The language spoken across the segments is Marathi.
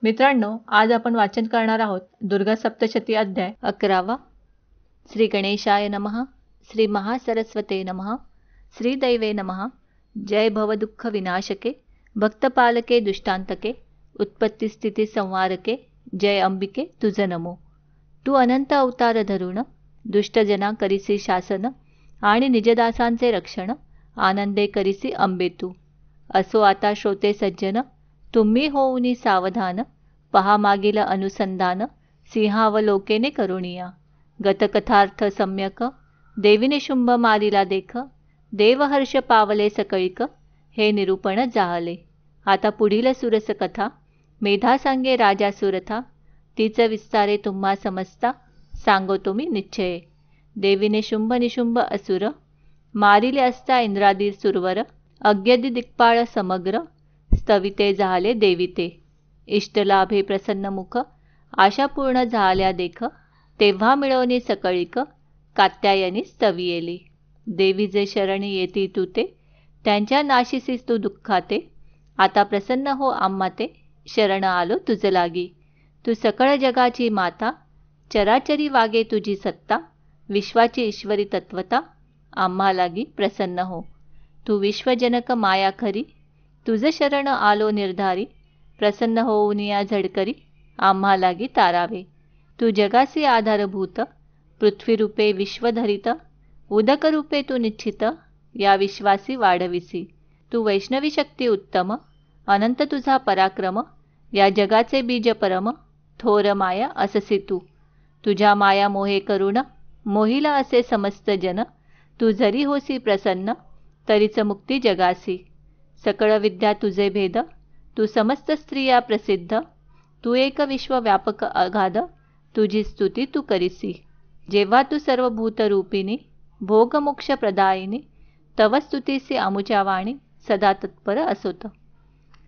मित्रांनो, आज आपण वाचन करणार आहोत दुर्गा सप्तशती अध्याय 11वा. श्री गणेशाय नमः. श्री महासरस्वते नमः. श्री दैवे नमः. जय भवदुःख विनाशके, भक्तपालके दुष्टांतके, उत्पत्ती स्थिती संवारके, जय अंबिके तुझ नमो. तू अनंत अवतार धरून दुष्टजना करीसी शासन आणि निजदासांचे रक्षण, आनंदे करीसी अंबे तू. असो आता श्रोते सज्जन, तुम्ही होऊनी सावधान, पहा मागील अनुसंधान, सिंहावलोकेने करुणिया. गतकथार्थ सम्यक, देवीने शुंभ मारिला देख, देवहर्ष पावले सकळिक, हे निरूपण जाहले. आता पुढील सुरस कथा, मेधा सांगे राजा सुरथा, तीच विस्तारे तुम्हा समजता, सांगो तुम्ही निश्चये. देवीने शुंभ निशुंभ असुर, मारिले असता इंद्रादी सुरवर, अज्ञदी दिक्पाळ समग्र, स्तविते झाले देविते. इष्टलाभे प्रसन्न मुख, आशा पूर्ण झाल्या देख, तेव्हा मिळवणी सकळिक, कात्यायनी स्तवियेली. देवी जे शरणी येती तू ते, त्यांच्या नाशिसीस तू दुःखाते. आता प्रसन्न हो आम्हा ते, शरण आलो तुझ लागी. तू सकळ जगाची माता, चराचरी वागे तुझी सत्ता, विश्वाची ईश्वरी तत्वता, आम्हा लागी प्रसन्न हो. तू विश्वजनक माया खरी, तुझ शरण आलो निर्धारी, प्रसन्न होऊन या झडकरी, आम्हा लागी तारावे. तू जगासी आधारभूत, पृथ्वीरूपे विश्वधरित, उदकरूपे तू निश्चित, या विश्वासी वाढविसी. तू वैष्णवी शक्ती उत्तम, अनंत तुझा पराक्रम, या जगाचे बीज परम, थोर माया अससी तू. तुझ्या माया मोहे करुण, मोहिला असे समस्त जन, तू जरी होसी प्रसन्न, तरीच मुक्ती जगासी. सकळ विद्या तुझे भेद, तू समस्त स्त्रिया प्रसिद्ध, तू एक विश्वव्यापक अगाध, तुझी स्तुती तू करीसी. जेव्हा तू सर्व भूतरूपिणी, भोगमोक्ष प्रदायिनी, तव स्तुतीसी आमुच्या वाणी, सदा तत्पर असोत.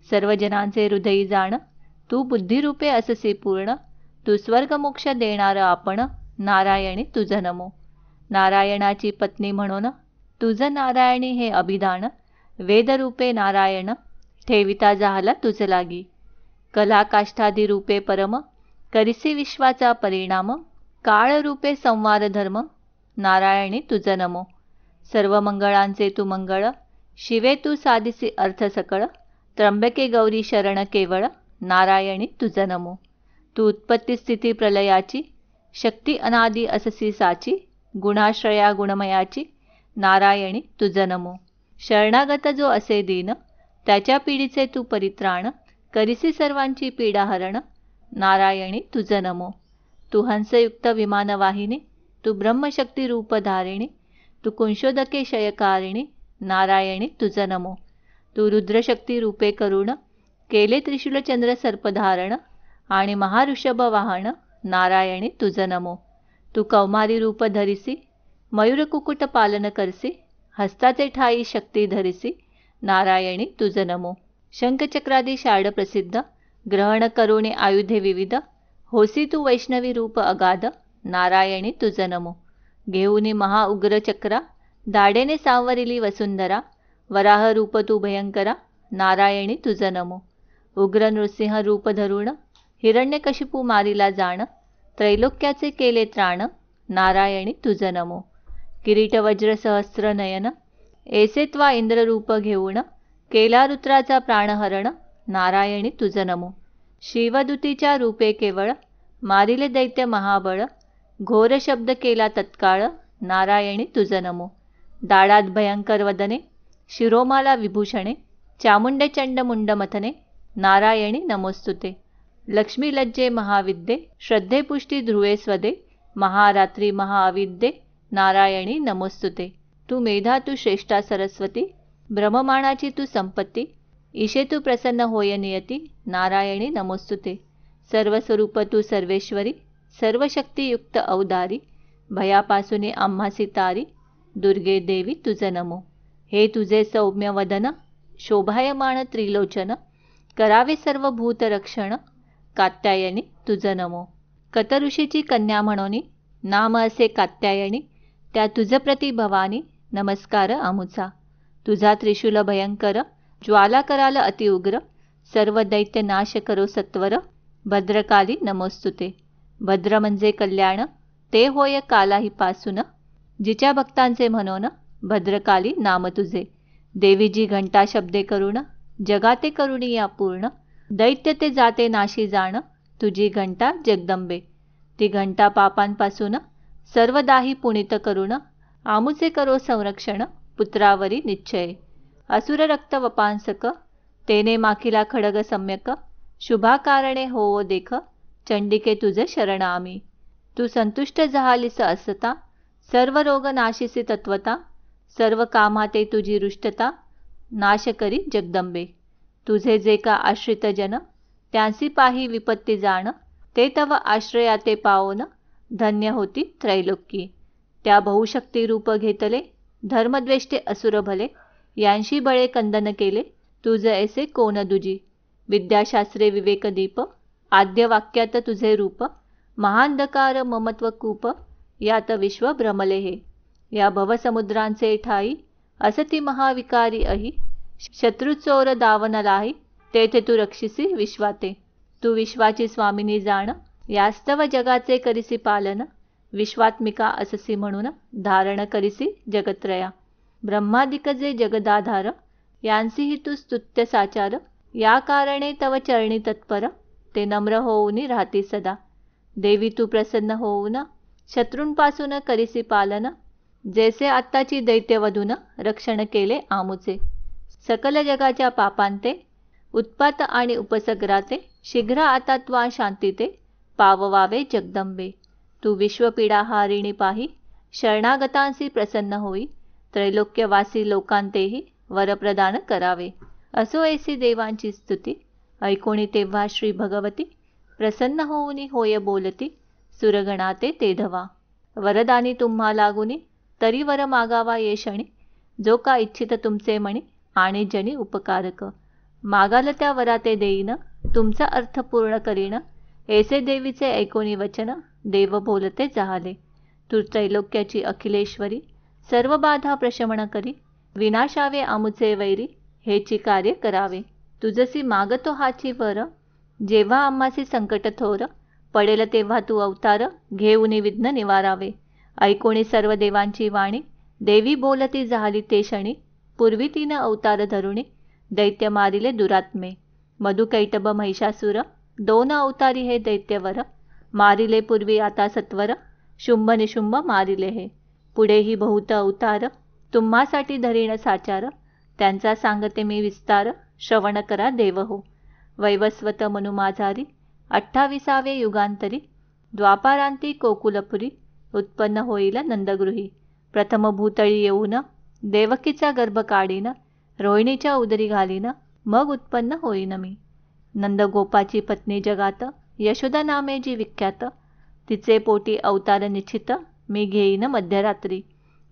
सर्व जनांचे हृदयी जाण, तू बुद्धिरूपे अससी पूर्ण, तू स्वर्गमोक्ष देणार आपण, नारायणी तुझ नमो. नारायणाची पत्नी म्हणून, तुझ नारायणी हे अभिधान, वेदरूपे नारायण, ठेविता झाला तुझ लागी. कला काष्ठादी रूपे परम, करिसी विश्वाचा परिणाम, काळरूपे संवार धर्म, नारायणी तुझ नमो. सर्व मंगळांचे तू मंगळ, शिवे तू साधिसी अर्थ सकळ, त्र्यंबके गौरी शरण केवळ, नारायणी तुझ नमो. तू उत्पत्ती स्थिती प्रलयाची, शक्ती अनादी अससी साची, गुणाश्रया गुणमयाची, नारायणी तुझ नमो. शरणागत जो असे दीन, त्याच्या पीडीचे तू परित्राण, करिसी सर्वांची पीडा हरण, नारायणी तुझ नमो. तू हंसयुक्त विमानवाहिनी, तू ब्रह्मशक्ती रूपधारिणी, तू कुंशोदके शयकारिणी, नारायणी तुझ नमो. तू रुद्रशक्ती रूपे करुण, केले त्रिशूलचंद्र सर्पधारण, आणि महाऋषभ वाहन, नारायणी तुझ नमो. तू कौमारी रूप धरिसी, मयूरकुकुट पालन करसी, हस्ताचे ठाई शक्ती धरिसी, नारायणी तुझ नमो. शंखचक्रादी शार्ड प्रसिद्ध, ग्रहण करुणे आयुधे विविध, होसी तू वैष्णवी रूप अगाध, नारायणी तुझ नमो. घेऊनी महाउग्र चक्रा, दाडेने सांवरिली वसुंधरा, वराह रूप तू भयंकरा, नारायणी तुझ नमो. उग्र नृसिंह रूप धरुण, हिरण्यकशिपू मारिला जाण, त्रैलोक्याचे केले त्राण, नारायणी तुझ नमो. किरीट वज्र सहस्र नयन, ऐसे त्वा इंद्ररूप घेऊन, केला रुद्राचा प्राणहरण, नारायणी तुझ नमो. शिवदूतीच्या रूपे केवळ, मारिले दैत्य महाबळ, घोर शब्द केला तत्काळ, नारायणी तुझ नमो. दाडात भयंकर वदने, शिरोमाला विभूषणे, चामुंडे चंड मुंड मथने, नारायणी नमोस्तुते. लक्ष्मी लज्जे महाविद्ये, श्रद्धे पुष्टी ध्रुवे स्वदे, महारात्री महाविद्ये, नारायणी नमोस्तुते. तू मेधा तू श्रेष्ठा सरस्वती, ब्रह्ममाणाची तू संपत्ती, ईशे तू प्रसन्न होय नियती, नारायणी नमोस्तुते. सर्वस्वरूप तू सर्वेश्वरी, सर्वशक्तियुक्त अवतारी, भयापासून आम्हासी तारी, दुर्गे देवी तुझ नमो. हे तुझे सौम्य वदन, शोभायमान त्रिलोचन, करावे सर्व भूतरक्षण, कात्यायनी तुझ नमो. कतऋषीची कन्या म्हणोनी, नाम असे कात्यायनी, त्या तुझ प्रति भवानी, नमस्कार आमुचा. तुझा त्रिशूल भयंकर, ज्वाला कराल अतिउग्र, सर्व दैत्य नाश करो सत्वर, भद्रकाली नमोस्तुते. भद्र म्हणजे कल्याण, ते होय कालाही पासून. जिच्या भक्तांचे म्हणून भद्रकाली नाम तुझे. देवी जी घंटा शब्दे करुण, जगाते करुणी या पूर्ण. दैत्य ते जाते नाशी जाण, तुझी घंटा जगदंबे. ती घंटा पापांपासून सर्वदाही पुनित करुण. आमुचे करो संरक्षण, पुत्रावरी निश्चय. असुर रक्त वपांसक, तेने माखिला खडग सम्यक. शुभाकारणे होवो देख, चंडिके तुझे शरण आम्ही. तू संतुष्ट झालीस असता, सर्व रोग नाशिसी तत्वता. सर्व कामाते तुझी रुष्टता, नाश करी जगदंबे. तुझे जे का आश्रित जन, त्यांसी पाही विपत्ती जाण. ते तव आश्रयाते पावोन, धन्य होती त्रैलोक्यी. त्या बहुशक्ती रूप घेतले, धर्मद्वेष्टे असुर भले. यांशी बळे कंदन केले, तुझ ऐसे कोण दुजी. विद्याशास्त्रे विवेकदीप, आद्य वाक्यात तुझे रूप. महांधकार ममत्व कूप, यात विश्व भ्रमले हे. या भवसमुद्रांचे ठाई, असती महाविकारी अही. शत्रुचोर दावनलाही, तेथे तू रक्षिसी विश्वाते. तू विश्वाची स्वामिनी जाण, यास्तव जगाचे करिसी पालन. विश्वात्मिका अससी म्हणून, धारण करिसी जगत्रया. ब्रह्मादिक जे जगदाधार, यांसीही तू स्तुत्य साचार. या कारणे तव चरणी तत्पर, ते नम्र होऊन राहती सदा. देवी तू प्रसन्न होऊन, शत्रूंपासून करिसी पालन. जैसे आत्ताची दैत्यवधून, रक्षण केले आमुचे. सकल जगाच्या पापांते, उत्पात आणि उपसग्राते. शीघ्र आता त्वा शांतीते, पाववावे जगदंबे. तू विश्वपीडा हारिणी पाही, शरणागतांसी प्रसन्न होई. त्रैलोक्यवासी लोकांतेही, वरप्रदान करावे. असो ऐसी देवांची स्तुती, ऐकोणी तेव्हा श्री भगवती. प्रसन्न होऊनी होय बोलती, सुरगणाते ते धवा. वरदानी तुम्हा लागुनी, तरी वर मागावा ये क्षणी. जो का इच्छित तुमचे मणी, आणि जनी उपकारक. मागाल त्या वराते देईन, तुमचा अर्थ पूर्ण करीन. ऐसे देवीचे ऐकोनी वचन, देव बोलते जाहले. तू त्रैलोक्याची अखिलेश्वरी, सर्व बाधा प्रशमन करी. विनाशावे आमुचे वैरी, हेची कार्य करावे. तुझसी मागतो हाची वर, जेव्हा आम्हासी संकट थोर. पडेल तेव्हा तू अवतार, घेऊनी विघ्न निवारावे. ऐकोणी सर्व देवांची वाणी, देवी बोलती झाली ते क्षणी. पूर्वी तिनं अवतार धरुणी, दैत्य मारिले दुरात्मे. मधुकैटभ महिषासुर, दोन अवतारी हे दैत्यवर. मारिले पूर्वी आता सत्वर, शुंभ निशुंभ मारिले हे. पुढेही बहुत अवतार, तुम्हासाठी धरीण साचार. त्यांचा सांगते मी विस्तार, श्रवण करा देव हो. वैवस्वत मनु माझारी, 28व्या युगांतरी. द्वापारांती कोकुलपुरी, उत्पन्न होईल नंदगृही. प्रथम भूतळी येऊन, देवकीचा गर्भ काढीन. रोहिणीच्या उदरी घालीन, मग उत्पन्न होईन मी. नंदगोपाची पत्नी जगात, यशोदा नामे जी विख्यात. तिचे पोटी अवतार निश्चित, मी घेईन मध्यरात्री.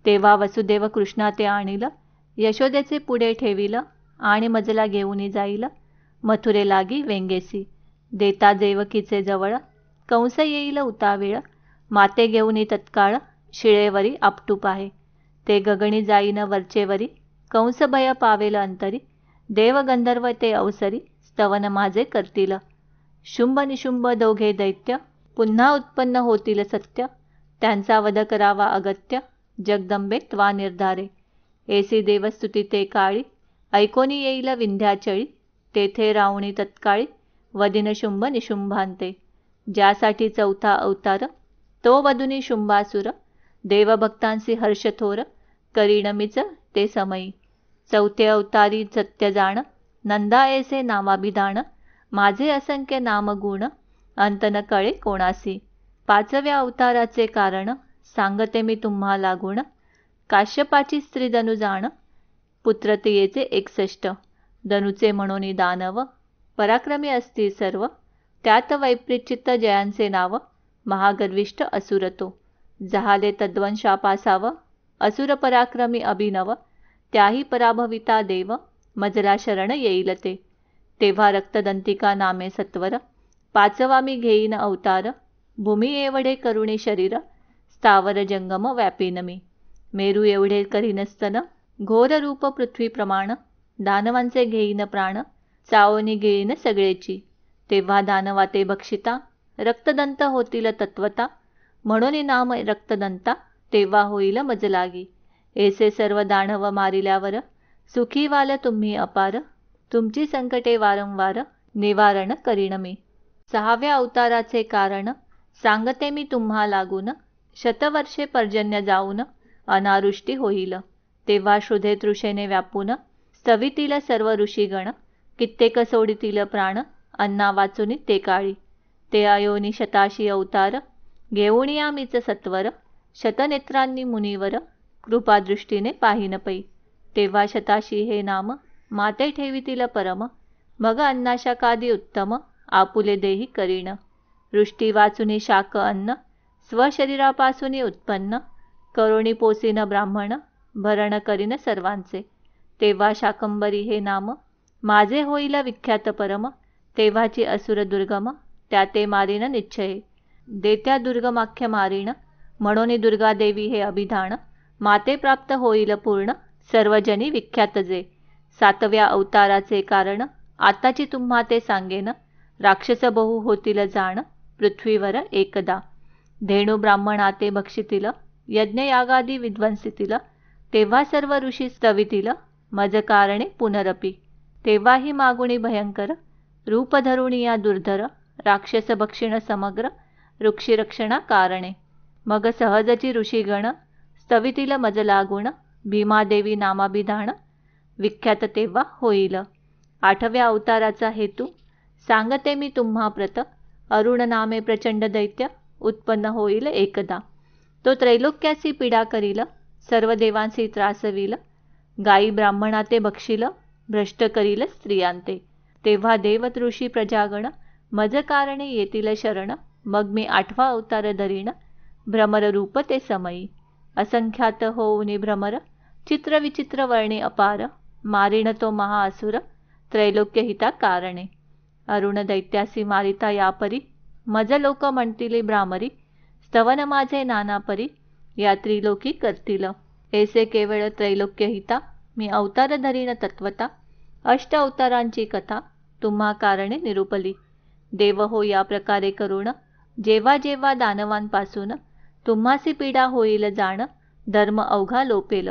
तेव्हा वसुदेव कृष्णा ते आणील, यशोदेचे पुढे ठेविल. आणि मजला घेऊन जाईल, मथुरे लागी वेंगेसी. देता देवकीचे जवळ, कंस येईल उतावीळ. माते घेऊन तत्काळ, शिळेवरी आपटूप आहे. ते गगनी जाईन वरचेवरी, कंस भय पावेल अंतरी. देव गंधर्व ते अवसरी, स्तवन माझे करतील. शुंभ निशुंभ दोघे दैत्य, पुन्हा उत्पन्न होतील सत्य. त्यांचा वध करावा अगत्य, जगदंबे त्वा निर्धारे. ऐसी देवस्तुती ते काळी, ऐकोनी येईल विंध्याचळी. तेथे रावणी तत्काळी, वदिन शुंभ निशुंभांते. ज्यासाठी चौथा अवतार, तो वधुनी शुंभासुर. देवभक्तांसी हर्ष थोर, करीण मीच ते समयी. चौथे अवतारी सत्य जाण, नंदा ऐसे नामाभिधान. माझे असंख्य नामगुण, अंत न कळे कोणासी. 5व्या अवताराचे कारण, सांगते मी तुम्हा लागून. काश्यपाची स्त्री धनु जाण, पुत्रतियेचे 61. धनुचे म्हणून दानव, पराक्रमी असती सर्व. त्यात वैपरीचित जयांचे नाव, महागर्विष्ठ असुर तो. जहाले तद्वंशापासाव, असुर पराक्रमी अभिनव. त्याही पराभविता देव, मजला शरण येईल ते. तेव्हा रक्तदंतिका नामे सत्वर, 5वा मी घेईन अवतार. भूमी एवढे करुणी शरीर, स्थावर जंगम व्यापीन मी. मेरू एवढे करीन स्तन, घोर रूप पृथ्वी प्रमाण. दानवांचे घेईन प्राण, चावणी घेईन सगळेची. तेव्हा दानवा ते भक्षिता, रक्तदंत होतील तत्वता, म्हणून नाम रक्तदंता, तेव्हा होईल मज लागी. ऐसे सर्व दानव मारिल्यावर, सुखी वाल तुम्ही अपार, तुमची संकटे वारंवार, निवारण करीन मी. 6व्या अवताराचे कारण सांगते मी तुम्हा लागून, शतवर्षे पर्जन्य जाऊन, अनावृष्टी होईल. तेव्हा श्रुधे तृषेने व्यापून, स्तवितील सर्व ऋषीगण, कित्येक सोडितील प्राण, अन्ना वाचुनी ते काळी. ते अयोनी शताशी अवतार, घेऊन या मीच सत्वर, शतनेत्रांनी मुनीवर, कृपादृष्टीने पाहिन पै. तेव्हा शताशी हे नाम, माते ठेवितील परम, मग अन्नाशाकादी उत्तम, आपुले देही करीण. वृष्टी वाचुनी शाक अन्न, स्वशरीरापासून उत्पन्न, करुणी पोसीन ब्राह्मण, भरण करीन सर्वांचे. तेव्हा शाकंबरी हे नाम, माझे होईल विख्यात परम, तेव्हाची असुर दुर्गम, त्या ते मारीन निश्चये. देत्या दुर्गमाख्य मारीण, म्हणून दुर्गादेवी हे अभिधान, माते प्राप्त होईल पूर्ण, सर्वजनी विख्यात जे. 7व्या अवताराचे कारण आताची तुम्हा ते सांगेन, राक्षस बहु होतील जाण, पृथ्वीवर एकदा. धेणू ब्राह्मणाते भक्षितील, यज्ञयागादी विध्वंसितील, तेव्हा सर्व ऋषी स्तवितील, मज कारणे पुनरपी. तेव्हाही मागुणी भयंकर, रूप धरुणी या दुर्धर, राक्षस भक्षिण समग्र, वृक्षिरक्षणा कारणे. मग सहजची ऋषीगण, स्तवितील मज लागुण, भीमादेवी नामाभिधान, विख्यात तेव्हा होईल. 8व्या अवताराचा हेतू सांगते मी तुम्हा प्रत, अरुण नामे प्रचंड दैत्य, उत्पन्न होईल एकदा. तो त्रैलोक्यासी पीडा करील, सर्व देवांसी त्रासविल, गायी ब्राह्मणाते बक्षिल, भ्रष्ट करील स्त्रियांते. तेव्हा देवतृषी प्रजागण, मज कारणे येतील शरण, मग मी 8वा अवतार धरीण, भ्रमर रूप ते समयी. असंख्यात होऊनी भ्रमर, चित्रविचित्र वर्णे अपार, मारीण तो महाअसुर, त्रैलोक्यहिता कारणे. अरुण दैत्यासी मारिता यापरी, मज लोक म्हणतील भ्रामरी, स्तवन माझे नानापरी, या त्रिलोकी करतील. ऐसे केवळ त्रैलोक्यहिता, मी अवतार धरीण तत्वता, 8 अवतारांची कथा, तुम्हा कारणे निरूपली. देव हो या प्रकारे करुण, जेव्हा जेव्हा दानवांपासून, तुम्हासी पीडा होईल जाण, धर्म अवघा लोपेल.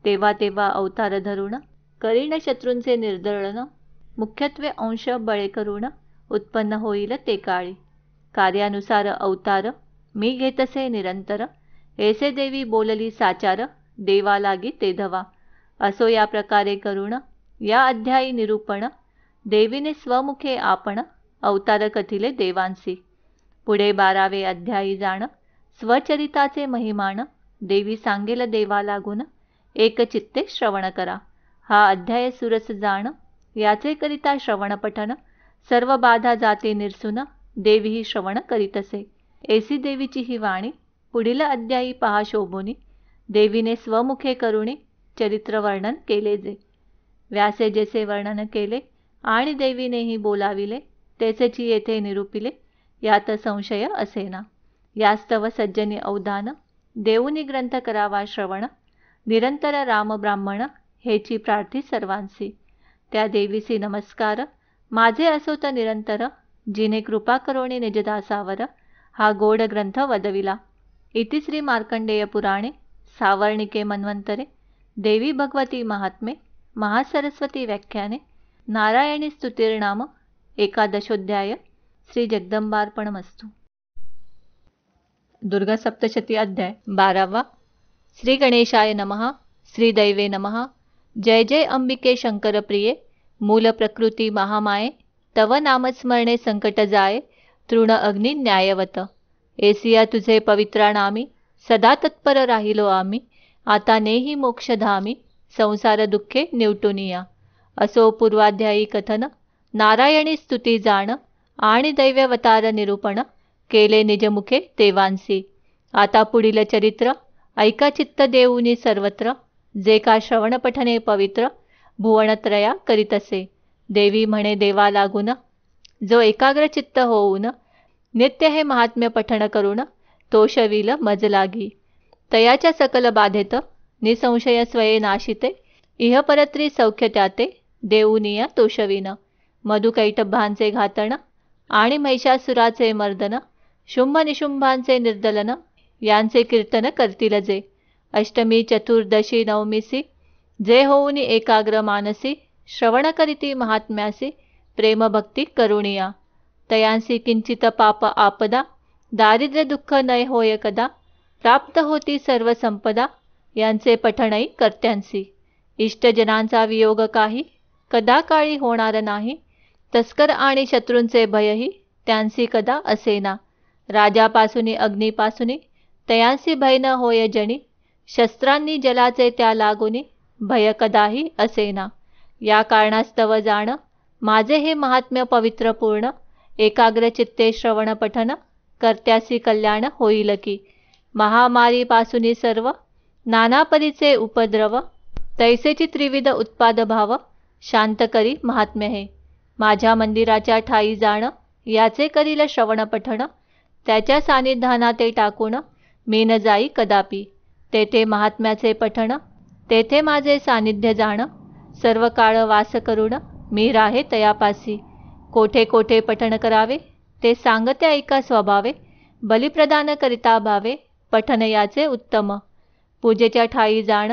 तेव्हा तेव्हा अवतार धरुण, करीण शत्रूंचे निर्दळन, मुख्यत्वे अंश बळे करुण, उत्पन्न होईल ते काळी. कार्यानुसार अवतार, मी घेतसे निरंतर, ऐसे देवी बोलली साचार, देवा लागी ते धवा. असो या प्रकारे करुण, या अध्यायी निरूपण, देवीने स्वमुखे आपण, अवतार कथिले देवांसी. पुढे 12वे अध्यायी जाण, स्वचरिताचे महिमान, देवी सांगेल देवा लागून, एकचित्ते श्रवण करा. हा अध्याय सुरस जाण, याचे करिता श्रवण पठन, सर्व बाधा जाते निरसून, देवी ही श्रवण करीतसे. ऐसी देवीची ही वाणी, पुढील अध्यायी पहा शोभुनी, देवीने स्वमुखे करुणी, चरित्र वर्णन केले जे. व्यासे जैसे वर्णन केले, आणि देवीनेही बोलाविले, तेचेची येथे निरूपिले, यात संशय असेना. यास्तव सज्जनी अवधान, देऊनी ग्रंथ करावा श्रवण, निरंतर राम ब्राह्मण, हेची प्रार्थी सर्वांसी. त्या देवीसी नमस्कार, माझे असोत निरंतर, जिने कृपा करोणी निजदासावर, हा गोड ग्रंथ वदविला. इति श्री मार्कंडेय पुराणे सावर्णिके मन्वंतरे देवी भगवती महात्मे महासरस्वती व्याख्याने नारायणी स्तुतिर्नाम 11 श्री जगदंबार्पणमस्तु. दुर्गा सप्तशती अध्याय 12. श्री गणेशाय नमः. श्री दैवे नमः. जय जय अंबिके शंकर प्रिये, मूल प्रकृती महामाये, तव नामस्मरणे संकट जाये, तृण अग्नि न्यायवत. एसिया तुझे पवित्रा नामी, सदा तत्पर राहिलो आम्ही, आता नेही मोक्षधामी, संसार दुःखे निवटुनिया. असो पूर्वाध्यायी कथन, नारायणी स्तुती जाण, आणि दैव्यवतार निरूपण, केले निजमुखे देवांसी. आता पुढील चरित्र ऐका चित्त देऊनी सर्वत्र, जे का श्रवण पठने पवित्र, भुवनत्रया करीतसे. देवी म्हणे देवा लागून, जो एकाग्र चित्त होऊन, नित्य हे महात्म्य पठण करून, तोषविल मज लागी. तयाच्या सकल बाधेत, निसंशय स्वये नाशिते, इह परत्री सौख्य त्याते, देऊनिया तोषविन. मधुकैटभांचे घातण, आणि महिषासुराचे मर्दन, शुंभ निशुंभांचे निर्दलन, यांचे कीर्तन करतील जे. अष्टमी चतुर्दशी नवमीसी, जे होऊनी एकाग्र मानसी, श्रवण करीती महात्म्यासी, प्रेमभक्ती करुणिया. तयांसी किंचित पाप आपदा, दारिद्र्य दुःख नय होय कदा, प्राप्त होती सर्व संपदा, यांचे पठणई कर्त्यांसी. इष्टजनांचा वियोग काही, कदा काळी होणार नाही, तस्कर आणि शत्रूंचे भयही, त्यांसी कदा असेना. राजापासुनी अग्नीपासुनी, तयांसी भय न होय जणी, शस्त्रांनी जलाचे त्या लागुनी, भय कदाही असेना. या कारणास्तव जाण, माझे हे महात्म्य पवित्र पूर्ण, एकाग्र चित्ते श्रवण पठन, कर्त्यासी कल्याण होईल की. महामारीपासुनी सर्व, नाना परीचे उपद्रव, तैसेची त्रिविध उत्पाद भाव, शांत करी महात्म्य हे. माझ्या मंदिराच्या ठाई जाण, याचे करील श्रवण पठण, त्याच्या सानिध्याना ते टाकून, मी न जाई कदापि. तेथे महात्म्याचे पठण, तेथे माझे सानिध्य जाण, सर्व काळ वास करून, मी राहे तयापासी. कोठे कोठे पठण करावे, ते सांगते ऐका स्वभावे, बलिप्रदान करिता भावे, पठण याचे उत्तम. पूजेच्या ठाई जाण,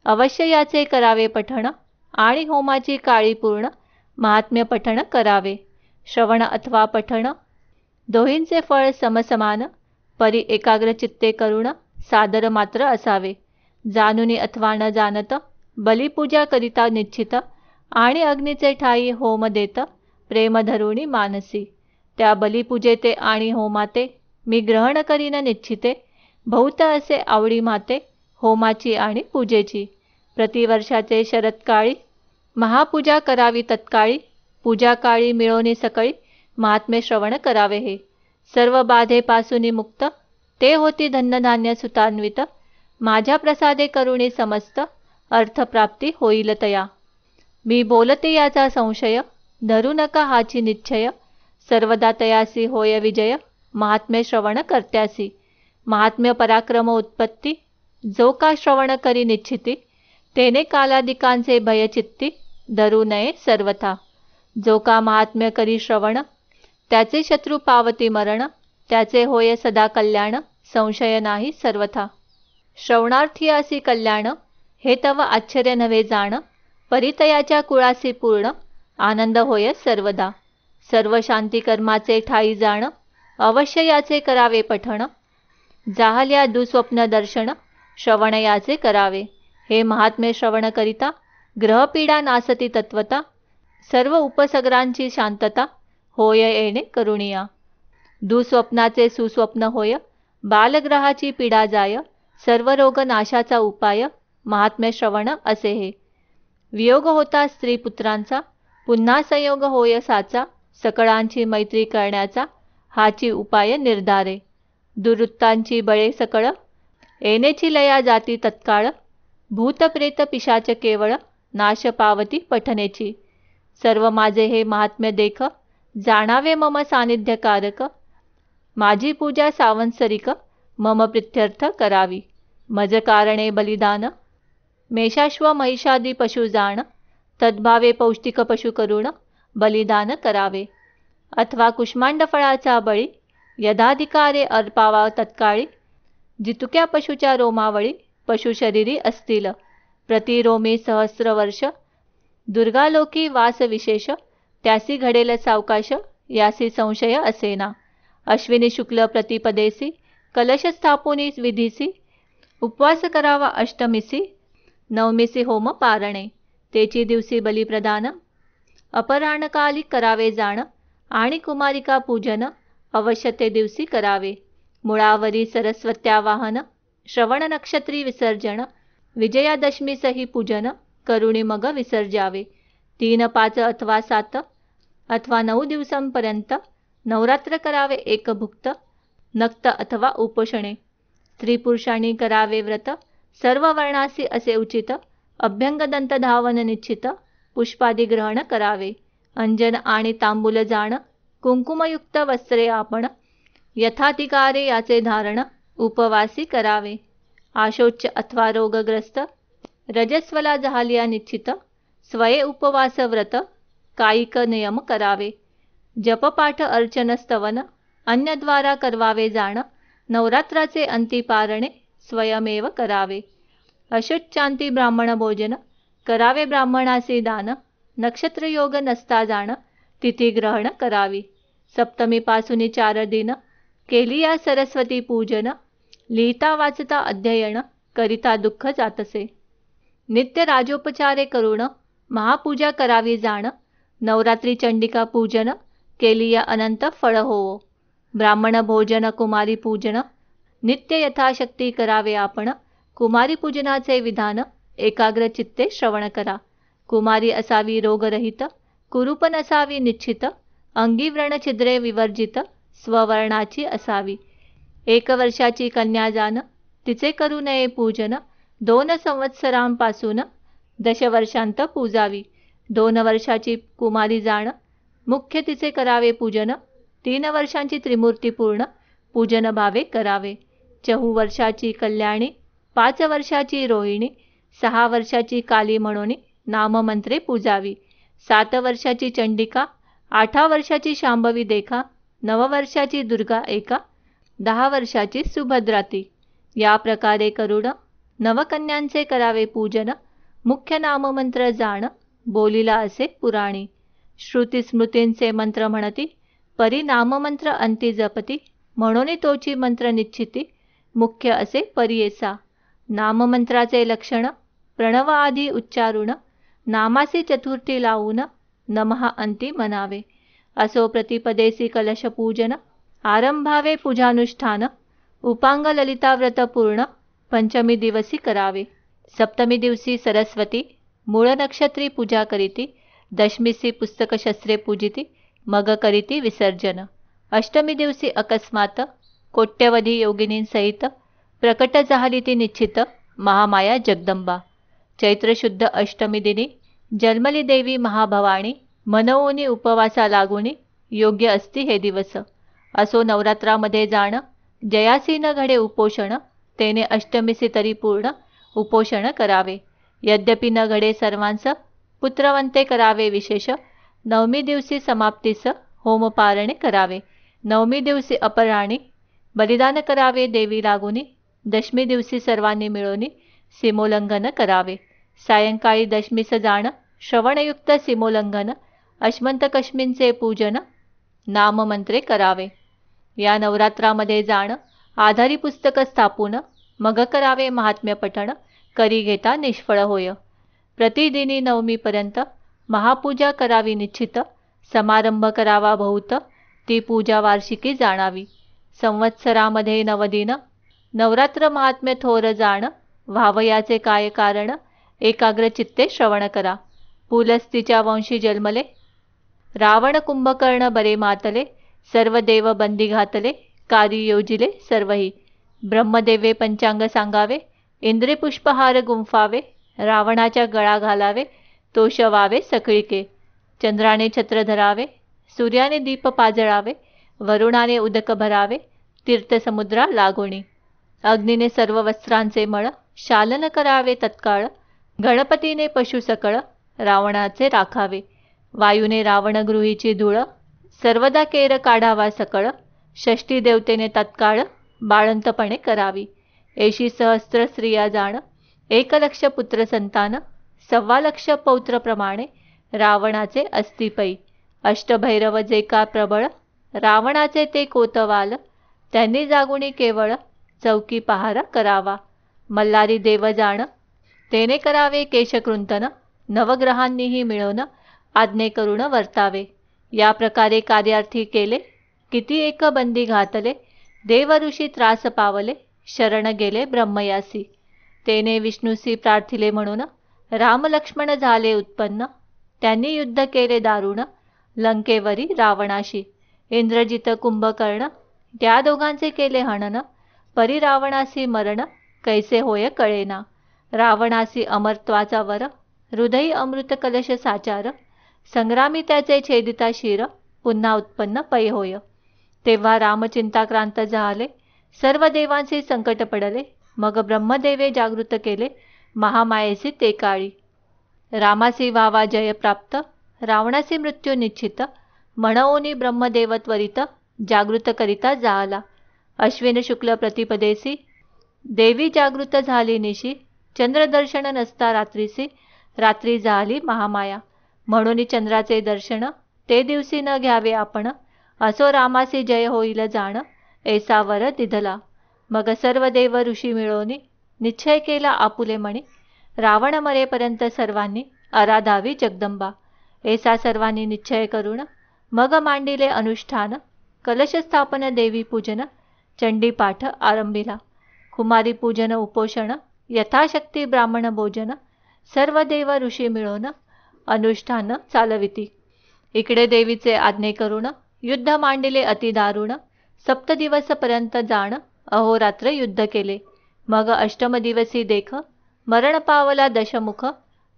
अवश्य याचे करावे पठण, आणि होमाची काळी पूर्ण, महात्म्य पठण करावे. श्रवण अथवा पठण, दोहींचे फळ समसमान, परी एकाग्र चित्ते करुण, सादर मात्र असावे. जानुनी अथवा न जानत, बलिपूजा करिता निश्चित, आणि अग्नीचे ठाई होम देत, प्रेम धरुणी मानसी. त्या बलिपूजेते आणि होमाते, मी ग्रहण करीन निश्चिते, बहुत असे आवडी माते, होमाची आणि पूजेची. प्रतिवर्षाचे शरत्काळी, महापूजा करावी तत्काळी, पूजा काळी मिळवणे सकळी, महात्म्य श्रवण करावे हे. सर्व बाधेपासून मुक्त, ते होती धन्यधान्य सुतान्वित, माझ्या प्रसादे करुणी समस्त, अर्थप्राप्ती होईल तया. मी बोलते याचा संशय, धरू नका हाची निश्चय, सर्वदा तयासी होय विजय, महात्म्य श्रवण कर्त्यासी. महात्म्य पराक्रम उत्पत्ती, जो का श्रवण करी निश्चिती, तेने कालादिकांचे भयचित्ती, धरू नये सर्वथा. जो का महात्म्य करी श्रवण, त्याचे शत्रू पावती मरण, त्याचे होय सदा कल्याण, संशय नाही सर्वथा. श्रवणार्थी असी कल्याण, हे तव आश्चर्य नव्हे जाण, परितयाच्या कुळासी पूर्ण, आनंद होय सर्वदा. सर्व शांती कर्माचे ठाई जाण, अवश्य याचे करावे पठण, जाहल्या दुस्वप्न दर्शन, श्रवण याचे करावे. हे महात्म्य श्रवण करिता, ग्रहपीडा नासती तत्वता, सर्व उपसग्रांची शांतता, होय येणे करुणिया. दुस्वप्नाचे सुस्वप्न होय, बालग्रहाची पीडा जाय, सर्व रोग नाशाचा उपाय, महात्म्य श्रवण असे हे. वियोग होता स्त्री पुत्रांचा, पुन्हा संयोग होय साचा, सकळांची मैत्री करण्याचा, हाची उपाय निर्धारे. दुर्वृत्तांची बळे सकळ, येणेची लया जाती तत्काळ, भूतप्रेत पिशाच केवळ, नाश पावती पठनेची. सर्व माझे हे महात्म्य देख, जाणावे मम सानिध्यकारक, माझी पूजा सावंसरिक, मम प्रित्यर्थ करावी. मज कारणे बलिदान, मेषाश्व महिषादी पशु जाण, तद्भावे पौष्टिक पशु करुण, बलिदान करावे. अथवा कुष्मांड फळाचा बळी, यदाधिकारे अर्पावा तत्काळी, जितुक्या पशुच्या रोमावळी, पशु शरीरी असतील, प्रतिरोमी सहस्र वर्ष, दुर्गालोकी वास विशेष, त्यासी घडेल सावकाश, यासी संशय असेना. अश्विनी शुक्ल प्रतिपदेसी, कलश स्थापुनी विधीसी, उपवास करावा अष्टमीसी, नवमीसी होम पारणे, तेची दिवसी बलिप्रदान, अपराह्नकाली करावे जाण, आणि कुमारिका पूजन, अवश्य ते दिवसी करावे. मुळावरी सरस्वत्यावाहन, श्रवण नक्षत्री विसर्जन, विजयादशमी सही पूजन, करुणी मग विसर्जावे. 3, 5 अथवा 7 अथवा 9 दिवसांपर्यंत नवरात्र करावे एक भुक्त, नक्त अथवा उपोषणे. स्त्री पुरुषांनी करावे व्रत, सर्व वर्णासी असे उचित, अभ्यंगदंत धावन निश्चित, पुष्पादी ग्रहण करावे. अंजन आणि तांबूल जाण, कुंकुमयुक्त वस्त्रे आपण, यथाधिकारे याचे धारण, उपवासी करावे. आशोच्च अथवा रोगग्रस्त, रजस्वला झालिया निश्चित, स्वये उपवास व्रत, कायिक नियम करावे. जपपाठ अर्चन स्तवन अन्यद्वारा करवावे जाण, नवरात्राचे अंती पारणे स्वयमेव करावे. अशुच्चांती ब्राह्मण भोजन करावे ब्राह्मणासी दान, नक्षत्रयोग नसता जाण तिथी ग्रहण करावी. सप्तमीपासून 4 दिन केली या सरस्वती पूजन, लिहिता वाचता अध्ययन करिता दुःख जातसे. नित्य राजोपचारे करून महापूजा करावी जाण, नवरात्री चंडिका पूजन केली या अनंत फळ होवो. ब्राह्मण भोजन कुमारी पूजन नित्य यथाशक्ती करावे आपण, कुमारी पूजनाचे विधान एकाग्र चित्ते श्रवण करा. कुमारी असावी रोगरहित, कुरूप नसावी निश्चित, अंगी व्रणछिद्रे विवर्जित, स्ववर्णाची असावी. 1 वर्षाची कन्या जाण तिचे करू नये पूजन, 2 संवत्सरांपासून 10 वर्षांत पूजावी. 2 वर्षाची कुमारी जाण मुख्य तिचे करावे पूजन, 3 वर्षांची त्रिमूर्ती पूर्ण पूजन भावे करावे. 4 वर्षाची कल्याणी, 5 वर्षाची रोहिणी, 6 वर्षाची काली म्हणून नाममंत्रे पूजावी. 7 वर्षाची चंडिका, 8 वर्षाची शांभवी देखा, 9 वर्षाची दुर्गा एका, 10 वर्षाची सुभद्राती. या प्रकारे करुण नवकन्यांचे करावे पूजन, मुख्य नाममंत्र जाण बोलिला असे पुराणी. श्रुती स्मृतींचे मंत्र म्हणती, परी नाममंत्र अंती जपती, म्हणून तोची मंत्र निश्चिती, मुख्य असे परियेसा. नाममंत्राचे लक्षण प्रणव आधी उच्चारून, नामासी चतुर्थी लावून नमः अंती म्हणावे. असो प्रतिपदेसी कलश पूजन, आरंभावे पूजानुष्ठान, उपांग ललिता व्रत पूर्ण पंचमी दिवसी करावे. सप्तमी दिवशी सरस्वती मूळ नक्षत्री पूजा करीती, दशमीसी पुस्तक शस्त्रे पूजिती, मग करीती विसर्जन. अष्टमी दिवशी अकस्मात कोट्यवधी योगिनींसहित प्रकट झाली ती निश्चित महामाया जगदंबा. चैत्र शुद्ध अष्टमी दिनी जन्मली देवी महाभवानी, मनवोनी उपवासा लागुनी योग्य असती हे दिवस. असो नवरात्रामध्ये जाण, जयासी न घडे उपोषण, तेने अष्टमीसी तरी पूर्ण उपोषण करावे. यद्यपि न घडे सर्वांस पुत्रवंते करावे विशेष, नवमी दिवशी समाप्तीस होमपारणे करावे. नवमी दिवशी अपराणी बलिदान करावे देवी लागुनी, दशमी दिवशी सर्वांनी मिळून सीमोल्लंघन करावे. सायंकाळी दशमीस जाण, श्रवणयुक्त सीमोल्लंघन, अश्मंत कश्मींचे पूजन नाममंत्रे करावे. या नवरात्रामध्ये जाण, आधारी पुस्तक स्थापून मग करावे महात्म्य पठण, करी घेता निष्फळ होय. प्रतिदिनी नवमीपर्यंत महापूजा करावी निश्चित, समारंभ करावा बहुत, ती पूजा वार्षिकी जाणावी. संवत्सरामध्ये 9 दिन नवरात्र महात्म्य थोर जाण, व्हावयाचे काय कारण एकाग्र चित्ते श्रवण करा. पुलस्तीच्या वंशी जन्मले, रावण कुंभकर्ण बरे मातले, सर्व देव बंदी घातले, कार्य योजिले सर्वही. ब्रह्मदेवे पंचांग सांगावे, इंद्री पुष्पहार गुंफावे, रावणाच्या गळा घालावे, तो शवावे सगळीके. चंद्राने छत्र धरावे, सूर्याने दीप पाजळावे, वरुणाने उदक भरावे, तीर्थसमुद्रा लागोणी. अग्नीने सर्व वस्त्रांचे मळ शालन करावे तत्काळ, गणपतीने पशु सकळ रावणाचे राखावे. वायूने रावण गृहीची धूळ सर्वदा केर काढावा सकळ, षष्ठी देवतेने तत्काळ बाळंतपणे करावी. 80 सहस्त्र स्त्रिया जाण, 1 लक्ष पुत्र संतान, 1.25 लक्ष पौत्र प्रमाणे रावणाचे असती पै. अष्टभैरव जे का प्रबळ रावणाचे ते कोतवाल, त्यांनी जागुणी केवळ चौकी पहारा करावा. मल्हारी देव जाण, तेने करावे केशकृंतन, नवग्रहांनीही मिळून आज्ञे करून वर्तावे. या प्रकारे कार्यार्थी केले, किती एक बंदी घातले, देव ऋषी त्रास पावले, शरण गेले ब्रह्मयासी. तेने विष्णूसी प्रार्थिले म्हणून राम लक्ष्मण झाले उत्पन्न, त्यांनी युद्ध केले दारुण लंकेवरी रावणाशी. इंद्रजित कुंभकर्ण त्या दोघांचे केले हनन, परी रावणासी मरण कैसे होय कळेना. रावणासी अमरत्वाचा वर, हृदयी अमृत कलश साचार, संग्रामी त्याचे छेदिता शिर, पुन्हा उत्पन्न पै होय. तेव्हा रामचिंताक्रांत झाले, सर्व देवांचे संकट पडले, मग ब्रह्मदेवे जागृत केले महामायेसी ते काळी. रामासी व्हावा जय प्राप्त, रावणासी मृत्यू निश्चित, म्हणवोनी ब्रह्मदेव त्वरित जागृत करिता जाहला. अश्विन शुक्ल प्रतिपदेसी देवी जागृत झाली निशी. चंद्रदर्शन नसता रात्रीसी रात्री झाली महामाया. म्हणून चंद्राचे दर्शन ते दिवशी न घ्यावे आपण. असो रामासी जय होईल जाण ऐसा वर दिधला. मग सर्व देव ऋषी मिळोनी निश्चय केला आपुले मणी. रावण मरेपर्यंत सर्वांनी आराधावी जगदंबा. ऐसा सर्वांनी निश्चय करून मग मांडिले अनुष्ठान. कलश स्थापन देवी पूजन चंडीपाठ आरंभिला. कुमारी पूजन उपोषण यथाशक्ती ब्राह्मण भोजन. सर्व देव ऋषी मिळून अनुष्ठान चालविती. इकडे देवीचे आज्ञे करून युद्ध मांडिले अतिदारुण. 7 दिवसपर्यंत जाण अहोरात्र युद्ध केले. मग अष्टम दिवसी देख मरण पावला दशमुख.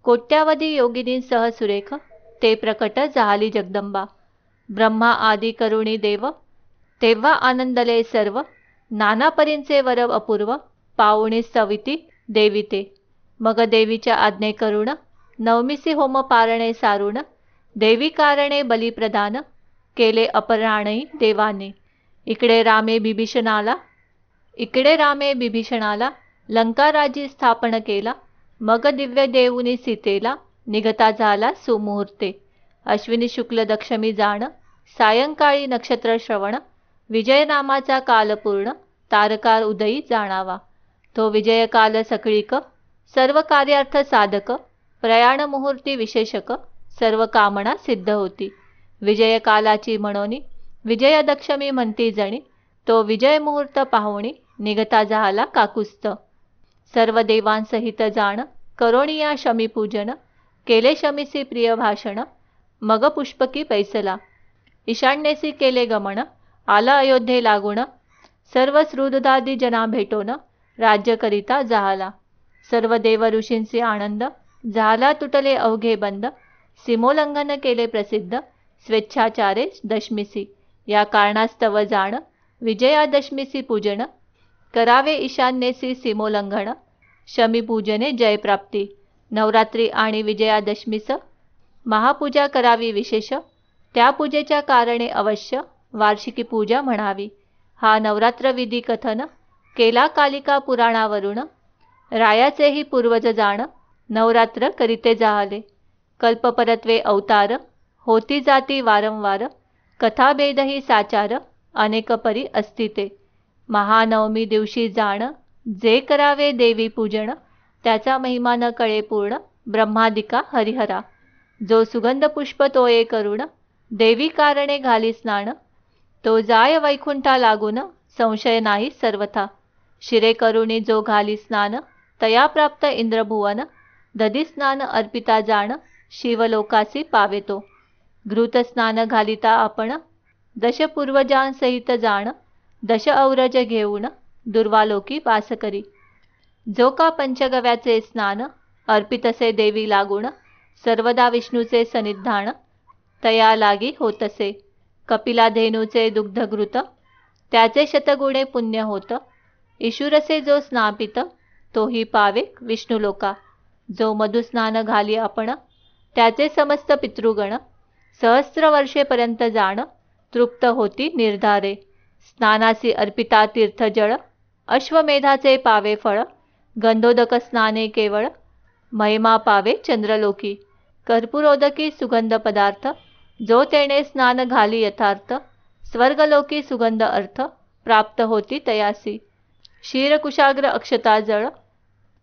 कोट्यावधी योगिनींसह सुरेख ते प्रकट झाली जगदंबा. ब्रह्मा आदी करुणी देव तेव्हा आनंदले सर्व. नाना परींचे वर अपूर्व पावणी सविती देवी ते. मग देवीच्या आज्ञे करुण नवमीसी होम पारणे सारुण. देवी कारणे बलिप्रदान केले अपराणई देवाने. इकडे रामे बिभीषणाला लंकाराजी स्थापन केला. मग दिव्य देऊनी सीतेला निघता झाला सुमुहूर्ते. अश्विनी शुक्ल दक्षमी जाण सायंकाळी नक्षत्र श्रवण. विजय नामाचा काल पूर्ण तारकार उदयी जाणावा. तो विजयकाल सकाळीक सर्व कार्यार्थ साधक. प्रयाण मुहूर्ती विशेषक सर्व कामना सिद्ध होती. विजयकालाची म्हणोनी विजयदक्षमी म्हणती जणी. तो विजय मुहूर्त पाहुणी निघता झाला काकुस्त. सर्व देवांसहित जाण करोणिया शमीपूजन. केले शमीसी प्रिय भाषण मग पुष्पकी पैसला. ईशान्येसी केले गमन आला अयोध्ये लागून. सर्व श्रुदुदादी जना भेटोन राज्य करिता जाहला. सर्व देव ऋषींचे आनंद झाला तुटले अवघे बंद. सीमोल्लंघन केले प्रसिद्ध स्वेच्छाचारे दशमीसी. या कारणास्तव जाण विजयादशमीसी पूजन. करावे ईशान्येसी सीमोल्लंघन शमीपूजने जयप्राप्ती. नवरात्री आणि विजयादशमीस महापूजा करावी विशेष. त्या पूजेच्या कारणे अवश्य वार्षिकी पूजा म्हणावी. हा नवरात्र विधी कथन केला कालिका पुराणावरून. रायाचेही पूर्वज जाण नवरात्र करीते जाहले. कल्पपरत्वे अवतार होती जाती वारंवार. कथाभेदही साचार अनेक परी अस्तिते. महानवमी दिवशी जाण जे करावे देवी पूजन. त्याचा महिमा न कळे पूर्ण ब्रह्मादिका हरिहरा. जो सुगंध पुष्प तोये करुण देवी कारणे घाली स्नान. तो जाय वैकुंठा लागून संशय नाही सर्वथा. शिरे करुणी जो घाली स्नान तया प्राप्त इंद्रभुवन. दधी स्नान अर्पिता जाण शिवलोकासी पावेतो. घृत स्नान घालिता आपण दश पूर्वजांसहित जाण. दश औरज घेऊन दुर्वालोकी वास करी. जो का पंचगव्याचे स्नान अर्पितसे देवी लागून. सर्वदा विष्णूचे सन्निधान तया लागी होतसे. कपिलाधेनूचे दुग्धघृत त्याचे शतगुणे पुण्य होत. ईशुरसे जो स्नापित तोही पावे विष्णुलोका. जो मधुस्नान घाली आपण त्याचे समस्त पितृगण. सहस्र वर्षेपर्यंत जाण तृप्त होती निर्धारे. स्नानासी अर्पिता तीर्थजळ अश्वमेधाचे पावे फळ. गंधोदक स्नाने केवळ महिमा पावे चंद्रलोकी. कर्पूरोदकी सुगंध पदार्थ जो तेणे स्नान घाली यथार्थ. स्वर्गलोकी सुगंध अर्थ प्राप्त होती तयासी. क्षीरकुशाग्र अक्षता जळ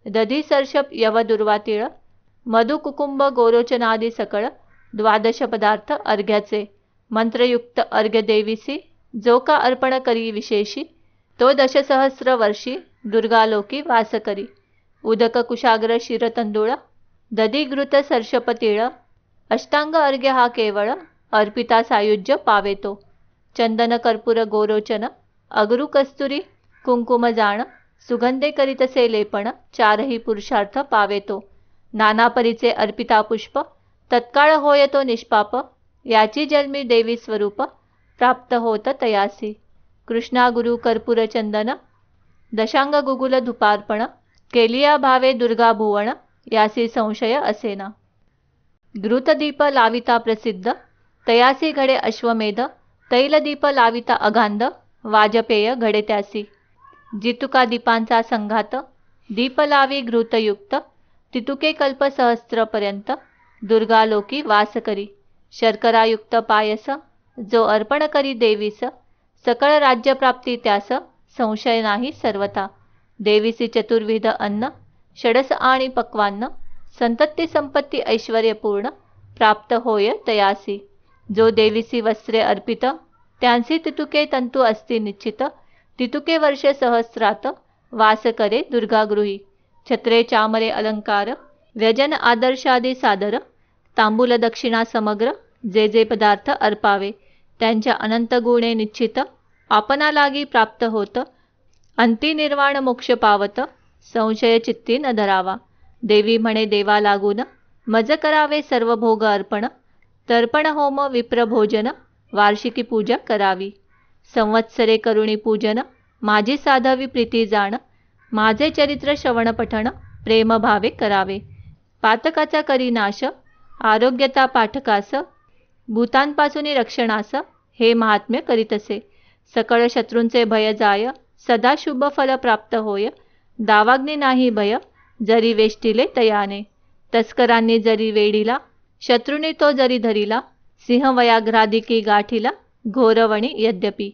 दधी सर्षप यव दुर्वातिळ. मधु कुकुंभ गोरोचनादी सकळ 12 पदार्थ अर्घ्याचे. मंत्रयुक्त अर्घ्य देवीसी जो का अर्पण करी विशेषी. तो 10,000 वर्षी दुर्गालोकी वास करी. उदक कुशाग्र शिरतंदुळ दधी घृत सर्षप तिळ. अष्टांग अर्घ्य हा केवळ अर्पिता सायुज्य पावेतो. चंदन कर्पूर गोरोचन अगरू कस्तुरी कुंकुम जाण. सुगंधे करीतसे लेपण 4ही पुरुषार्थ पावेतो. नाना परीचे अर्पिता पुष्प तत्काळ होयतो निष्पाप. याची जन्मी देवी स्वरूप प्राप्त होत तयासी. कृष्णा गुरु कर्पूर चंदन दशांग गुगुल धुपार्पण. केलिया भावे दुर्गा भुवन यासी संशय असेना. घृतदीप लाविता प्रसिद्ध तयासी घडे अश्वमेध, तैलदीप लाविता अगांध, वाजपेय घडे त्यासी. जितुका दीपांचा संघात, दीप लावी घृतयुक्त, तितुके कल्प सहस्त्रपर्यंत, दुर्गालोकी वास करी. शर्करायुक्त पायस, जो अर्पण करी देवीस, सकळ राज्यप्राप्ती त्यास, संशय नाही सर्वथा. देवीसी चतुर्विध अन्न, षडस आणि पक्वान्न, संतती संपत्ती ऐश्वर्यपूर्ण, प्राप्त होय तयासी. जो देवीसी वस्त्रे अर्पित, त्यांसी तितुके तंतु असती निश्चित, तितुके वर्ष सहस्रात, वास करे दुर्गागृही. छत्रे चामरे अलंकार, व्यजन आदर्शादी सादर, तांबूल दक्षिणा समग्र, जे जे पदार्थ अर्पावे, त्यांच्या अनंत गुणे निश्चित, आपणा लागी प्राप्त होत, अंती निर्वाण मोक्ष पावत, संशय चित्ती न धरावा. देवी म्हणे देवा लागून, मज करावे सर्व भोग अर्पण, तर्पण होम विप्रभोजन, वार्षिकी पूजा करावी. संवत्सरे करुणी पूजन, माझी साधावी प्रीती जाण, माझे चरित्र श्रवण पठण, प्रेम भावे करावे. पातकाचा करी नाश, आरोग्यता पाठकास, भूतांपासून रक्षणास, हे महात्म्य करीतसे. सकळ शत्रूंचे भय जाय, सदा शुभ फल प्राप्त होय, दावाग्नी नाही भय, जरी वेष्टिले तयाने. तस्करांनी जरी वेडीला, शत्रुनी तो जरी धरिला, सिंह व्याघ्रादिकी गाठीला, घोरवणी यद्यपि.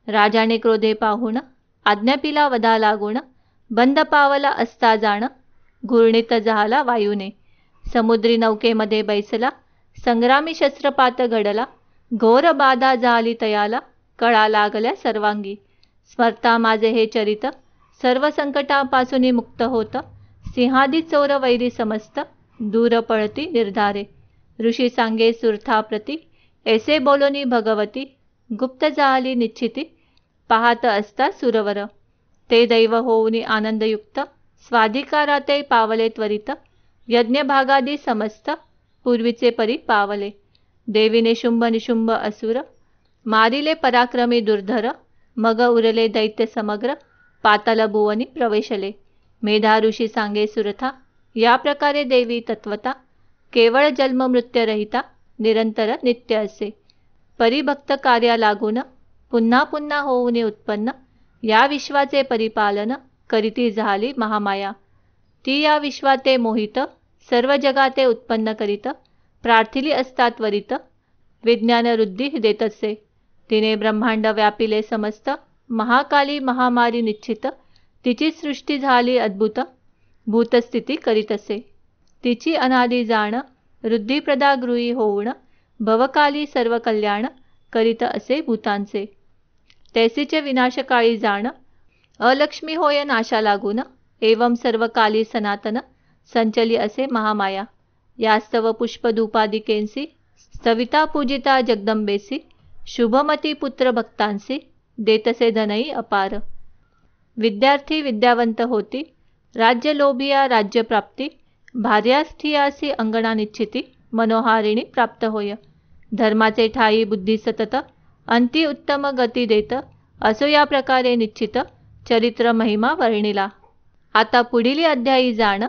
राजाने क्रोधे पाहून, आज्ञापिला वधा लागून, बंद पावला असता जाण, घूर्णित झाला वायूने. समुद्री नौकेमध्ये बैसला, संग्रामी शस्त्रपात घडला, घोर बाधा झाली तयाला, कळा लागल्या सर्वांगी. स्मरता माझे हे चरित, सर्व संकटापासून मुक्त होत, सिंहादी चोर वैरी समस्त, दूर पळती निर्धारे. ऋषी सांगे सुरथाप्रती, ऐसे बोलोनी भगवती, गुप्त झाली निश्चिती, पाहत असता सुरवर. ते दैव होऊनी आनंदयुक्त, स्वाधिकाराते पावले त्वरित, यज्ञभागादी समस्त, पूर्वीचे परी पावले. देवीने शुंभ निशुंभ असुर, मारिले पराक्रमी दुर्धर, मग उरले दैत्य समग्र, पाताल भुवनी प्रवेशले. मेधा ऋषी सांगे सुरथा, या प्रकारे देवी तत्वता, केवळ जन्म मृत्यूरहिता, निरंतर नित्य असे. परिभक्त कार्या लागून, पुन्हा पुन्हा होऊनी उत्पन्न, या विश्वाचे परिपालन, करीती झाली महामाया. ती या विश्वाते मोहित, सर्व जगाते उत्पन्न करीत, प्रार्थिली असता त्वरित, विज्ञान वृद्धी देतसे. तिने ब्रह्मांड व्यापिले समस्त, महाकाली महामारी निश्चित, तिची सृष्टी झाली अद्भुत, भूतस्थिती करीतसे. तिची अनादी जाण, वृद्धिप्रदा गृही होऊन, भवकाली सर्व कल्याण, करीत असे भूतांचे. तैसीचे विनाशकाळी जाण, अलक्ष्मी होय नाशा लागून, एवं सर्व काली सनातन, संचली असे महामाया. यास्तव पुष्पधूपादिकेंसी, सविता पूजिता जगदंबेसी, शुभमती पुत्र भक्तांसी, देतसे धनई अपार. विद्यार्थी विद्यावंत होती, राज्य लोभिया राज्यप्राप्ती, भार्यास्थियासी अंगणा निश्चिती, मनोहारिणी प्राप्त होय. धर्माचे ठाई बुद्धी सतत, अंती उत्तम गती देत, असो या प्रकारे निश्चित, चरित्र महिमा वर्णिला. आता पुढील अध्यायी जाण,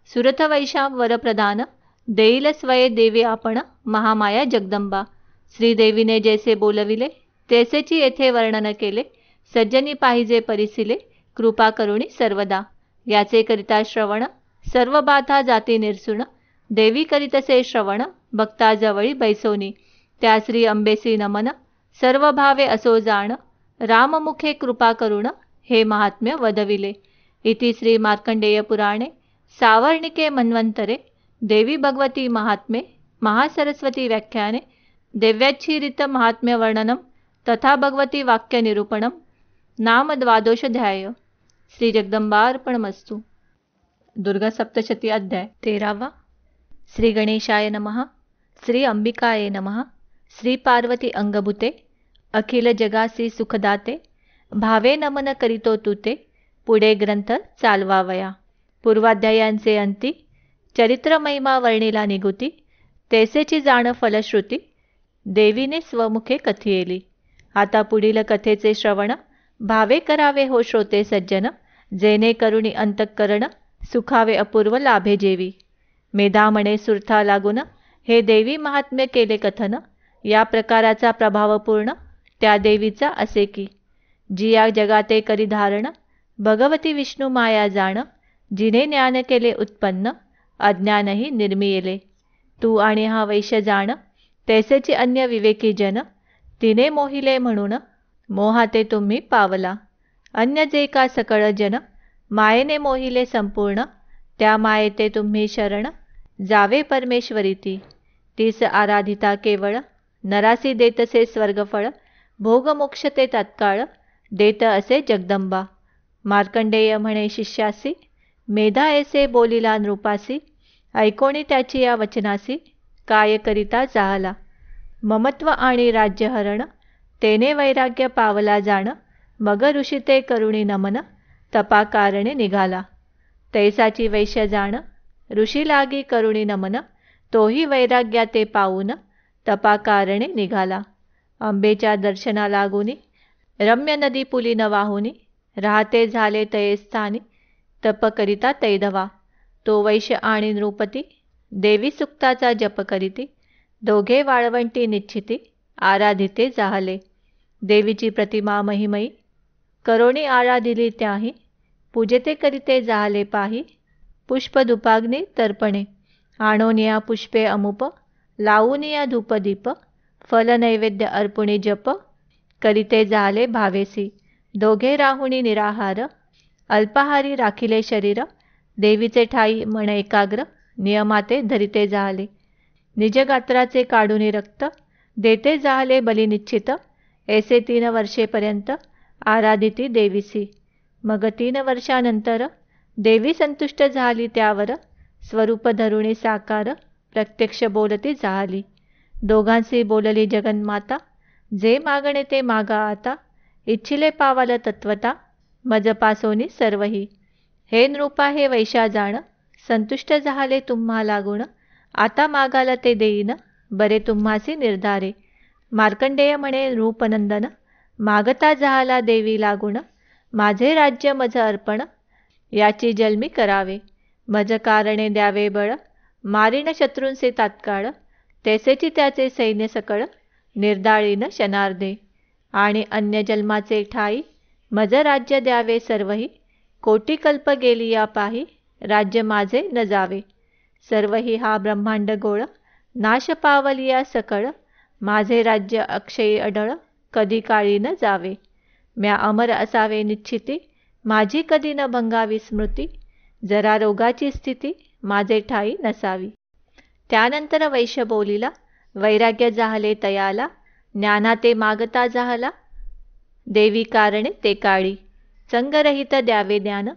सुरथ वैशाम वरप्रधान, देईल स्वये देवी आपण, महामाया जगदंबा. श्रीदेवीने जैसे बोलविले, तैसेची येथे वर्णन केले. सज्जनी पाहिजे परिसिले, कृपा करुणी सर्वदा. याचे करिता श्रवण, सर्व बाधा जाती निरसुण, देवी करीतसे श्रवण, भक्ताजवळी बैसोनी. त्या श्री अंबेसी नमन, सर्व भावे असो जाण, राममुखे कृपा करुण, हे महात्म्य वदविले. इति श्री मार्कंडेय पुराणे सावर्णिके मन्वंतरे देवी भगवती महात्मे महासरस्वती व्याख्याने देव्याच्छीरित महात्म्य वर्णनम तथा भगवती वाक्य निरूपणम नाम द्वादशोऽध्याय. श्री जगदंबार्पणमस्तु. दुर्गा सप्तशती अध्याय 13. श्री गणेशाय नमः. श्री अंबिकाये नमः. श्री पार्वती अंगभूते, अखिल जगासी सुखदाते, भावे नमन करीतो तुते, पुढे ग्रंथ चालवावया. पूर्वाध्यायांचे अंती, चरित्र महिमा वर्णिला निगुती, तैसेची जाण फलश्रुती, देवीने स्वमुखे कथियेली. आता पुढील कथेचे श्रवण, भावे करावे हो श्रोते सज्जन, जेणे करुणी अंतःकरण, सुखावे अपूर्व लाभे जेवी. मेधा म्हणे सुरथा लागून, हे देवी महात्म्य केले कथन, या प्रकाराचा प्रभावपूर्ण त्या देवीचा असे की जी या जगाते करी धारण, भगवती विष्णू माया जाण, जिने ज्ञान केले उत्पन्न, अज्ञानही निर्मियेले. तू आणि हा वैश्य जाण, तैसेची अन्य विवेकी जन, तिने मोहिले म्हणून मोहाते तुम्ही पावला. अन्य जे का सकळ जन, मायेने मोहिले संपूर्ण, त्या मायेते तुम्ही शरण, जावे परमेश्वरीती. तीस आराधिता केवळ, नरासी देतसे स्वर्गफळ, भोगमोक्ष ते तत्काळ, देत असे जगदंबा. मार्कंडेय म्हणे शिष्यासी, मेधा ऐसे बोलिला नृपासी, ऐकोणी त्याची या वचनासी, काय करिता जाहला. ममत्व आणि राज्यहरण, तेने वैराग्य पावला जाण, मग ऋषी ते करुणी नमन, तपा कारणे निघाला. तैसाची वैश्य जाण, ऋषी लागी करुणी नमन, तोही वैराग्याते पाऊन, तपा कारणे निघाला. अंबेच्या दर्शना लागुनी, रम्य नदी पुली न वाहुनी, राहते झाले तये स्थानी, तप करिता तैधवा. तो वैश्य आणि नृपती, देवी सुक्ताचा जप करीती, दोघे वाळवंटी निश्चिती, आराधिते जाहले. देवीची प्रतिमा महिमयी, करोणी आराधिली त्याही, पूजते करीते जाहले पाही, पुष्पधुपाग्नी तर्पणे, आणोनिया पुष्पे अमुप, लावूनिया धूपदीप, फल नैवेद्य अर्पुणी जप, करीते जाहले भावेसी. दोघे राहुणी निराहार, अल्पाहारी राखिले शरीर, देवीचे ठाई मन एकाग्र, नियमाते धरिते जाहले. निजगात्राचे काढुनी रक्त, देते जाहले बली निश्चित, ऐसे 3 वर्षेपर्यंत आराधिती देवीसी. मग 3 वर्षानंतर देवी संतुष्ट झाली त्यावर, स्वरूप धरुणी साकार, प्रत्यक्ष बोलती जाहली. दोघांसी बोलली जगन्माता, जे मागणे ते मागा आता, इच्छिले पावाल तत्वता, मज पासोनी सर्वही. हे नृपा हे वैशा जाण, संतुष्ट झाले तुम्हा लागून, आता मागाल ते देईन, बरे तुम्हासी निर्धारे. मार्कंडेय म्हणे नृपनंदन, मागता जाहाला देवी लागून, माझे राज्य मज अर्पण, याची जल्मी करावे. मज कारणे द्यावे बळ, मारीन शत्रूंचे तात्काळ, तैसेची त्याचे सैन्य सकळ, निर्दाळीन शनार्धे. आणि अन्य जन्माचे ठाई, मज राज्य द्यावे सर्वही, कोटी कल्प गेली या पाही, राज्य माझे न जावे. सर्वही हा ब्रह्मांड गोळ, नाश पावलिया सकळ, माझे राज्य अक्षयी अढळ, कधी काळी न जावे. म्या अमर असावे निश्चिती, माझी कधी न भंगावी स्मृती, जरा रोगाची स्थिती, माझे ठाई नसावी. त्यानंतर वैश्य बोलिला, वैराग्य जाहले तयाला, ज्ञानाते मागता जाहला, देवी कारणे ते काळी. संगरहित द्यावे ज्ञान,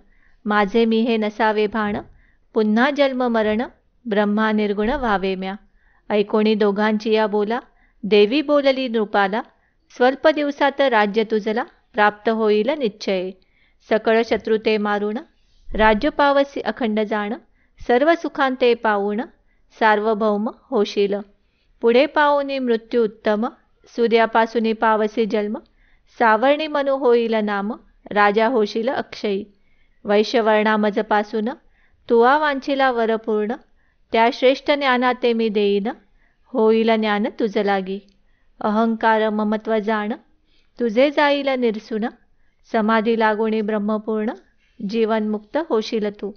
माझे मी हे नसावे भाण, पुन्हा जन्म मरण, ब्रह्मा निर्गुण व्हावे म्या. ऐकोणी दोघांची या बोला, देवी बोलली नृपाला, स्वल्प दिवसात राज्य तुझला, प्राप्त होईल निश्चये. सकळ शत्रू ते मारून, राज्य पावसी अखंड जाण, सर्व सुखांते पाऊण, सार्वभौम होशील. पुढे पाऊनी मृत्यू उत्तम, सूर्यापासूनी पावसी जन्म, सावर्णी मनु होईल नाम, राजा होशील अक्षयी. वैश्यवर्णा मजपासून, तुवा वांछिला वर पूर्ण, त्या श्रेष्ठ ज्ञानाते मी देईन, होईल ज्ञान तुझ लागी. अहंकार ममत्व जाण, तुझे जाईल निरसून, समाधी लागुणी ब्रह्मपूर्ण, जीवनमुक्त होशील तू.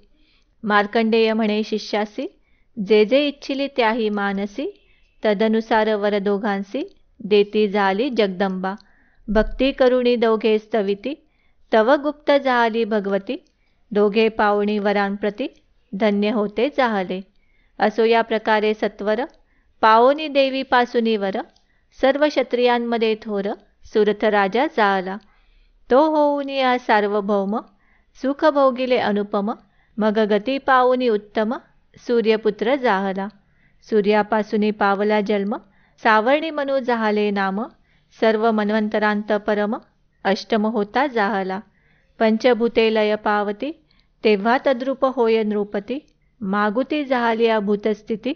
मार्कंडेय म्हणे शिष्यासी, जे जे इच्छिली त्याही मानसी, तदनुसार वर दोघांसी, देती झाली जगदंबा. भक्ती करुणी दोघे स्तविती, तव गुप्त जाहली भगवती, दोघे पावणी वरांप्रती, धन्य होते जाहले. असो या प्रकारे सत्वर, पावनी देवी पासुनी वर, सर्व क्षत्रियांमध्ये थोर, सुरथ राजा जाहला. तो होऊन या सार्वभौम, सुख भोगिले अनुपम, मग गती पावनी उत्तम, सूर्यपुत्र जाहला. सूर्यापासूनी पावला जन्म, सावर्णी मनु जाहले नाम, सर्व मन्वंतरांत परम, अष्टम होता जाहला. पंचभूते लय पावती, तेव्हा तद्रूप होय नृपती, मागुती जाहलिया भूतस्थिती,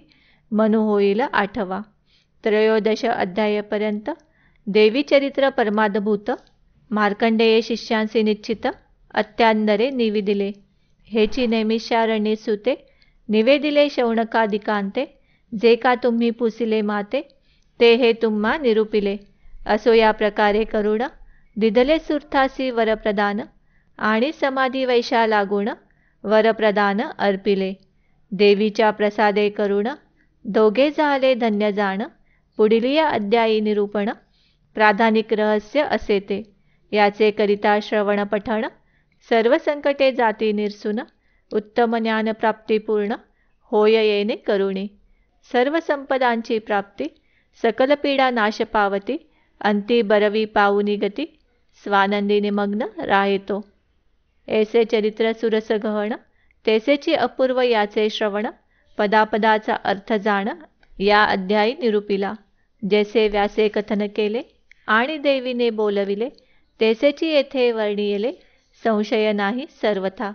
मनु होईल 8वा. 13 अध्यायपर्यंत देवी चरित्र परमाद्भूत. मार्कंडेय शिष्यांसी निश्चित, अत्यांदरे निविदिले. हेची नैमिषारण्ये सुते, निवेदिले शौनकादिकांते, जे का तुम्ही पुसिले माते, ते हे तुम्हा निरूपिले. असो या प्रकारे करुण दिदले सुर्थासी वरप्रदान, आणि समाधी वैशा लागून वरप्रदान अर्पिले. देवीच्या प्रसादे करुण दोघे झाले धन्य जाण, पुढील अध्यायी निरूपण. प्राधानिक रहस्य असे ते, याचे करिता श्रवण पठण. सर्व संकटे जाती निरसून, उत्तम ज्ञान प्राप्ती पूर्ण. होय येणे करुणी सर्व संपदांची प्राप्ती, सकल पीडा नाश पावती. अंती बरवी पाऊनी गती, स्वानंदी निमग्न राहेतो. ऐसे चरित्र सुरस गहन, तेसेची अपूर्व याचे श्रवण. पदापदाचा अर्थ जाण, या अध्यायी निरूपिला. जैसे व्यासे कथन केले, आणि देवीने बोलविले, तेसेची येथे वर्णियले. संशय नाही सर्वथा.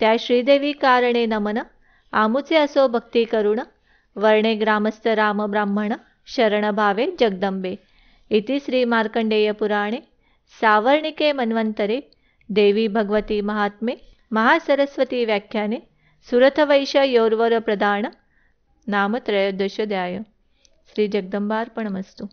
त्या श्रीदेवी कारणे नमन, आमुचे असो भक्ती करुण. वर्णे ग्रामस्थ राम ब्राह्मण, शरण भावे जगदंबे. इति श्री मार्कंडेय पुराणे सावर्णिके मन्वंतरे देवी भगवती महात्मे महासरस्वती व्याख्याने सुरथवैश योर्वर प्रदान नाम त्रयोदशोऽध्याय. श्री जगदंबार्पणमस्तु.